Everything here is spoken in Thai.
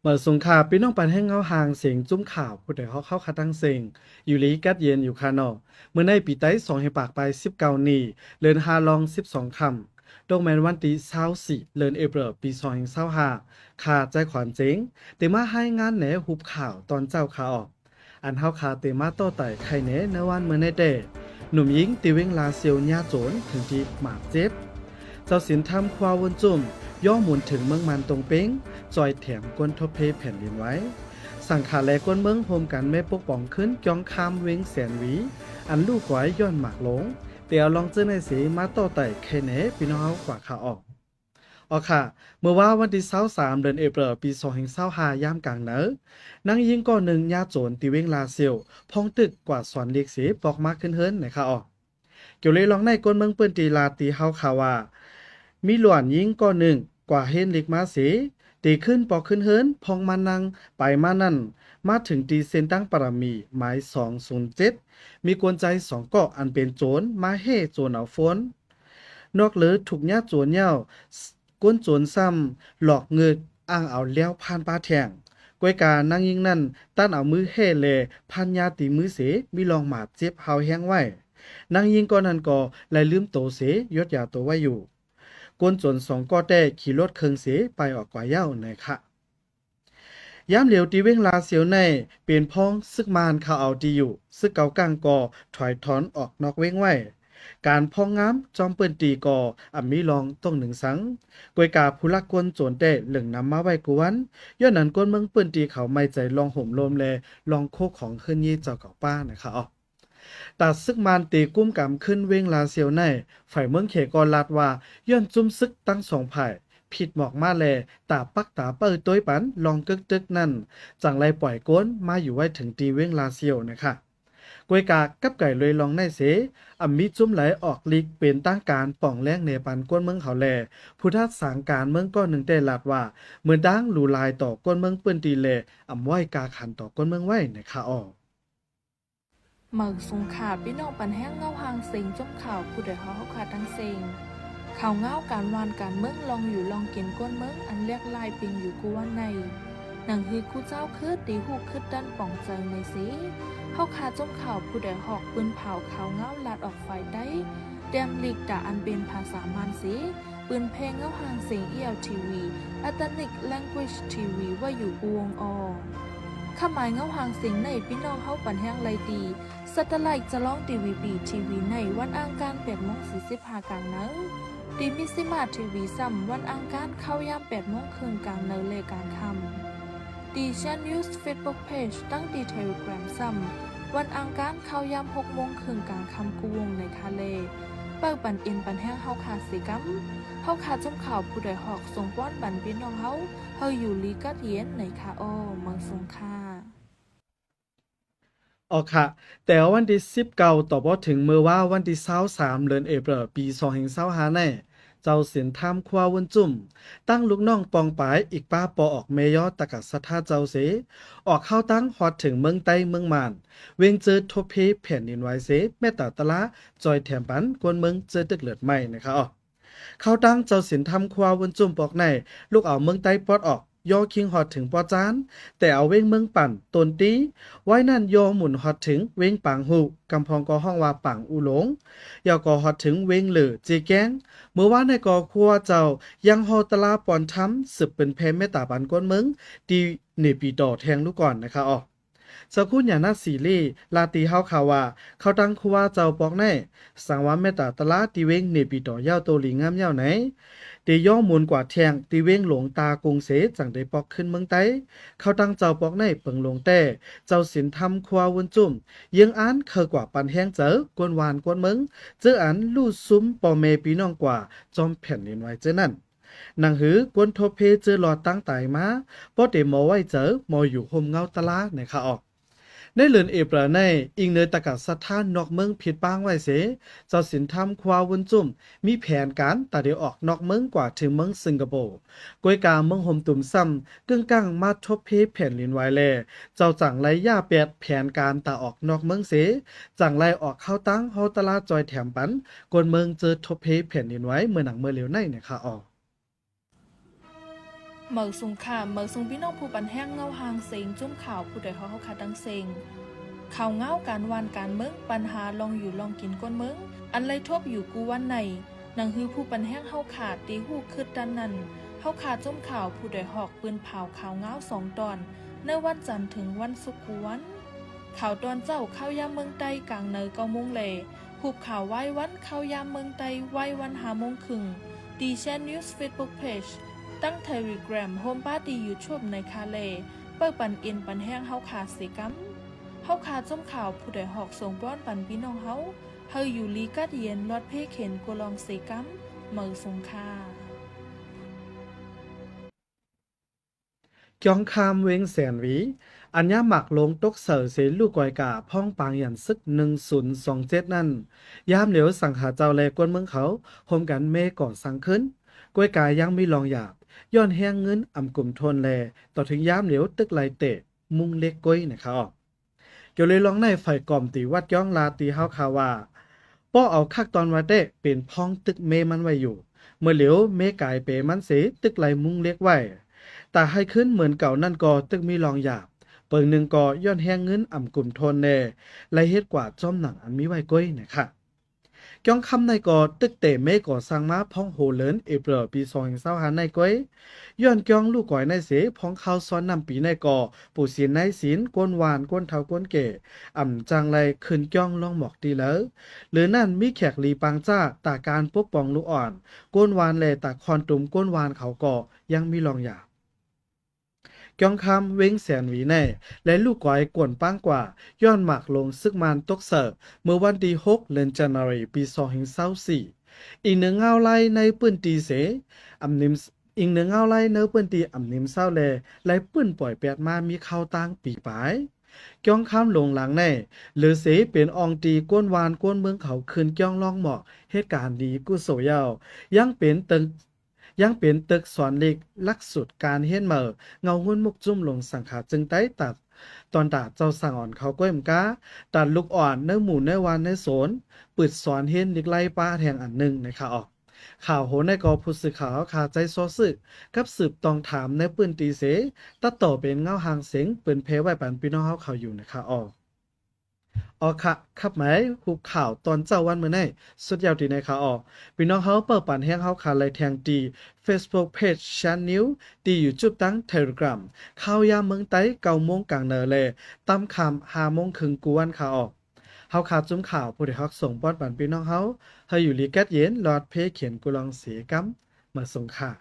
เมื่อสงขลาพี่น้องปันแห้งเงาหางเสียงจุ้มข่าวผู้ใดเขาเข้าคาตั้งเสียงอยู่ลีกัดเย็นอยู่คานอเมื่อในปีไต้สองให้ปากไป19นี่เลินฮาลอง12คำดงแมนวันที่24เลินเอเปรปี2025ขาดใจขวัญเจ๋งแต่มาให้งานแหนหุบข่าวตอนเจ้าขาออกอันเฮาคาเตมาโต้ไต่ไข่แหนในวันเมื่อในเดหนุ่มหญิงตีเวงลาเซียวญาโจนถึงที่หมากเจ็บเจ้าสินทำควาวนจุ่มย่อหมุนถึงเมืองมันตรงเป้งจอยแถมก้นทบเพแผ่นดินไว้สั่งขาแลก้นเมืองโฮมกันแม่ปกป้องขึ้นจ้องคามเวงแสนหวีอันลูกไว้ย้อนหมากหลงเตียวลองเจอในสีมาต่อไต่แค่ไหนพี่น้องกว่าขาออกค่ะเมื่อว่าวันที่23เดือนเอเปรปี2025ยามกลางเนอนางยิงก่อหนึ่งยาโจรตีเวงลาเซียวพองตึกกว่าสอนเลียกสีปอกมากขึ้นเฮิรนในขาออกเกี่ยวเลยลองในก้นเมืองเปิ้นตีลาตีเฮาข่าวว่ามีหลวนยิงก่อหนึ่งกว่าเฮนเล็กมาสีตีขึ้นปอกขึ้นเฮิรนพองมานังไปมานั่นมาถึงตีเซนตั้งปรามีหมาย207มีกวนใจ2เกาะอันเป็นโจรมาเฮโจรเอาฝนนอกเหลือถูกญาโจรเหย้าก้นโจรซ้ำหลอกเงิดอ้างเอาแล้วผ่านป้าแทงกวยกานั่งยิงนั่นต้านเอามือเฮเลพันยาตีมือเสมีลองหมาดเจ็บเฮาแห้งไว้นางยิงก่อนนั้นก็ไล่ลืมโตเสยดยาตัวไว้อยู่กวนโจร2ก็แต่ขี่รถเคิงเสไปออกกว่าเหย้านะคะยามเหลียวตีเว้งลาเสียวในเป็นพ้องซึกมานเขาเอาดีอยู่ซึกเกากลางก่อถอยถอนออกนอกเว้งไว้การพ้องงามจอมเปิ้นตีก่อมีลองต้องหนึ่งสังกวยกาผู้ลักกวนโจรแต่เหลึงนำมาไว้กวนย้อนนั้นก้นเมืองเปิ้นตีเขาไม่ใจลองห่มลมแลลองโคกของขึ้นยี่เจ้าเก่าป้านะคะอ๋อตัดซึกมานตีกุ้มกำขึ้นเว้งลาเซียวในฝ่ายเมืองเขกอลัดว่าย้อนจุ้มซึกตั้งสองฝ่ายผิดหมอกมาแลตาปักตาเปิดต้วยปันลองกึกตึกนั่นจังไรปล่อยก้นมาอยู่ไว้ถึงตีเว้งลาเซียวนะคะกวยกากับไก่เลยลองในเสมีจุ้มไหลออกลีกเป็นตั้งการป่องแรงเนปันก้นเมืองเขาแลผู้ทัดสางการเมืองก้อนหนึ่งได้ลาดว่าเหมือนดังหลูลายต่อก้นเมืองเปิ้นตีแลไหว้กาขันต่อก้นเมืองไว้นะคะอ๋อหมึกสงขาพี่น้องปันแห้งเงาหางเซ็งจมข่าวผู้ใดเขาขาดทั้งเซ็งข่าวเงาการวานการเมืองลองอยู่ลองกินก้นเมืองอันเรียกลายปิงอยู่กูว่าในหนังฮือคู่เจ้าคืดตีหูคืดด้านป่องใจในสิเขาขาจมข่าวผู้ใดหอกปืนเผาข่าวเงาลาดออกไฟได้เตรียมลีกด่าอันเป็นภาษามานสิปืนเพลงเงาหางเสียงทีวีอัตนิกแลงกุชทีวีว่าอยู่อวงอข้าหมายเงาหางเสียงในพี่น้องเขาปันแห้งไรดีสัตไลท์จะร้องดีวีบีทีวีในวันอังคาร8:45กลางเนื้อดีมิซิมาทีวีซ้ำวันอังคารเข้ายาม8:00นกลางเนื้อเลยการคำดีชันนิวส์เฟซบุ๊กเพจตั้งดีเทลแกรมซ้ำวันอังคารเข้ายาม6:00 นกลางคำกูวงในทะเลเปิดปันอินปันแห้งเฮาขาดสีกัมเฮาขาดจมข่าวผู้ใดหอกส่งป้อนบันพี่น้องเฮาอยู่ลีกัดเย็นในคาโอเมืองสงขลาอ๋อค่ะแต่วันที่19ต่อบ่ถึงเมื่อว่าวันที่23เดือนเอพริลปี2025แน่เจ้าเสียนทามควาวนจุ่มตั้งลูกน้องปองปายอีกป้าปอออกเมยอตะกัดสถาเจ้าเสออกเข้าตั้งฮอดถึงเมืองใต้เมืองมานเวงเจอทบเพแผ่นดินไหวเสแม่ตาตะละจอยแถมปันกวนเมืองเจอตึกเลือดใหม่นะคะอ๋อเข้าตั้งเจ้าเสียนทำควาวนจุ่มปอกในลูกเอาเมืองใต้ปอดออกยอคิงฮอดถึงปอจานแต่เอาเว้งเมืองปั่นตนตีไว้นั่นยอหมุนฮอดถึงเว้งปังหูกำพองก็ห้องว่าปังอูหลงยอก็ฮอดถึงเว้งเหลือเจแกงเมื่อวานในกอครัวเจ้ายังฮอตลาปอนช้ำสืบเป็นเพมเมตาบันก้นเมืองตีเนปีดอแทงลูกก่อนนะคะอ๋อสกุลอย่างนัดซีรีลาตีเฮาข่าวว่าเขาตั้งครัวเจ้าปอกแน่สังว่าเมตาตลาตีเว้งเนปีดอยาวโตลิงงามยาวไหนตีย่อมูลกว่าแทงตีเว้งหลงตากงเสจังได้ปอกขึ้นเมืองไต้เขาตั้งเจ้าปอกในเปิงลงแต่เจ้าสินทำครัววนจุ่มยังอันเคอกว่าปันแห้งเจอกวนวานกวนเมืองเจออันลู่ซุ้มปอเมปีน้องกว่าจอมแผ่นดินไหวเจอนั่นนางหือกวนโทเพเจอหลอดตั้งตายมาพอเดมอไว้เจอมออยู่ห่มเงาตะลาในขาออกในเลือนเอเปรในอิงเนยตะกัดสถานนอกเมืองผิดป้างไว้เสเจ้าสินทำควาวนจุ่มมีแผนการตัดเดียวออกนอกเมืองกว่าถึงเมืองสิงคโปร์กวยกาเมืองห่มตุ่มซ้ำกึ่งกลางมาทบเพแผ่นลินไว้แลเจ้าจังไรย่าแปดแผนการตาออกนอกเมืองเสจังไรออกเข้าตั้งเฮาตลาจอยแถมปันกวนเมืองเจอทบเพแผ่นลินไว้เมื่อหนังเมื่อเหลียวในเนี่ยค่ะออก เหมิกสงข่ามเหมิกสงพี่น้องผู้ปันแห้งเงาหางเสียงจุ้มข่าวผู้ใดเขาขาดังเสียงข่าวเงาการวานการเมืองปัญหาลองอยู่ลองกินก้นเมืองอันไรทบอยู่กูวันไหนนังฮือผู้ปันแห้งเฮาขาดตีหูคืดดันนั่นเฮาขาดจุ้มข่าวผู้ใดหอกปืนเผาข่าวเงา2 ตอนในวันจันทร์ถึงวันศุกร์กูวันข่าวตอนเจ้าเข้ายามเมืองใต้กลางเนย9 โมงเลยผูบข่าวไว้วันเข้ายามเมืองใต้ไว้วัน5 โมงครึ่งดีแชนนิวส์เฟซบุ๊กเพจตั้ง Telegram โฮมป้าดียูทูบในคาเลเปิดปันอินปันแห้งเฮาขาดเสกัมเฮาขาดจุ้มข่าวผู้ใดหอกส่งป้อนปันพี่น้องเฮาอยู่ลีกัดเย็นรอดเพเข็นกูลองเสกัมเหมือสงค่าจองคามเวงแสนหวีอัญญาหมักลงตกเสือเสลูกกอยกาพ่องปางหยันซึก1027นั่นยามเหลียวสังหาเจ้าแลกวนเมืองเขาโฮมกันเมก่อสังขึ้นกวยกายังมีลองหยาบย้อนแห้งเงินอำกลุ่มทนแลต่อถึงยามเหลียวตึกไหลเตะมุงเล็กก้อยนะครับเกี่ยวเลยลองในไฟก่อมตีวัดย่องลาตีเฮาคาว่าป้อเอาคักตอนว่าเตะเป็นพ้องตึกเมมันไว้อยู่เมื่อเหลียวเมกายเปมันเสตึกไหลมุงเล็กไว้แต่ให้ขึ้นเหมือนเก่านั่นก็ตึกมีลองหยาบเปิงหนึ่งก็ย้อนแห้งเงินอ่ำกลุ่มทนแน่ไล่เฮ็ดกว่าจอมหนังอันมีไว้ก้อยนะคะจ้องคำในก่อตึกเตะเมก่อสร้างมาพ้องโหเลินเอเปรปี2025ในก้อยย้อนจ้องลูกก่อยในเสพ้องข้าวซ้อนนำปีในก่อปู่ศีลในศีลก้นหวานก้นเทาก้นเก๋อ่ำจังไรขึ้นจ้องลองหมอกดีแล้วหรือนั่นมีแขกลีปางจ้าตาการปกป้องลูกอ่อนก้นหวานแลตาคอนตุ่มก้นหวานเขาก่อยังมีลองหยาบกองคำเว้งแสนหวีแน่และลูกก้อยกวนป้างกว่าย้อนหมากลงซึกมันตกเสิร์ฟเมื่อวันที่6เดือนธันวาคมปี2024อีกหนึ่งเงาไล่ในปื้นตีเสอำนิมอีกหนึ่งเงาไล่เนื้อปื้นตีอำนิมเศร้าแลไล่ปื้นปล่อยแปดมามีเข้าตั้งปีปลายจ้องคำลงหลังแน่หรือเสเป็นอองตีก้นวานก้นเมืองเขาคืนจ้องล่องหมอกเหตุการณ์ดีกุโสเยาวยังเป็นตึกสอนเล็กลักสุดการเฮ็ดเหมอเงาหุ้นมุกจุ่มลงสังขาจึงได้ตัดตอนตาเจ้าสั่งอ่อนเขาก้อยมกาตัดลูกอ่อนเนื้อหมูเนื้อวานเนื้อโสนปืดสอนเฮ็ดเล็กไล่ป้าแทงอันหนึ่งนะคะออกข่าวโหในกอผู้สื่อข่าวขาใจซอสึกกับสืบตองถามในปืนตีเสตัดต่อเป็นเงาหางเสียงปืนเพไว้ปันพี่น้องเขาอยู่นะคะออกค่ะครับไหมฮู้ข่าวตอนเจ้าวันมื้อนี้สุดยาวที่ในข่าวพี่น้องเฮาเปิดปันแฮงเฮาขาไลแทงตี Facebook Page Channel ตี YouTube ตั้ง Telegram ข่าวยามเมืองไต้9 โมงกลางเนอเลยตามคำ5 โมงครึ่งกวนข่าวเฮาขาดจุ้มข่าวผู้ใดฮักส่งป้อนปันพี่น้องเฮาอยู่ลีแกตเย็นหลอดเพเขียนกุลองสีกำมาส่งค่ะ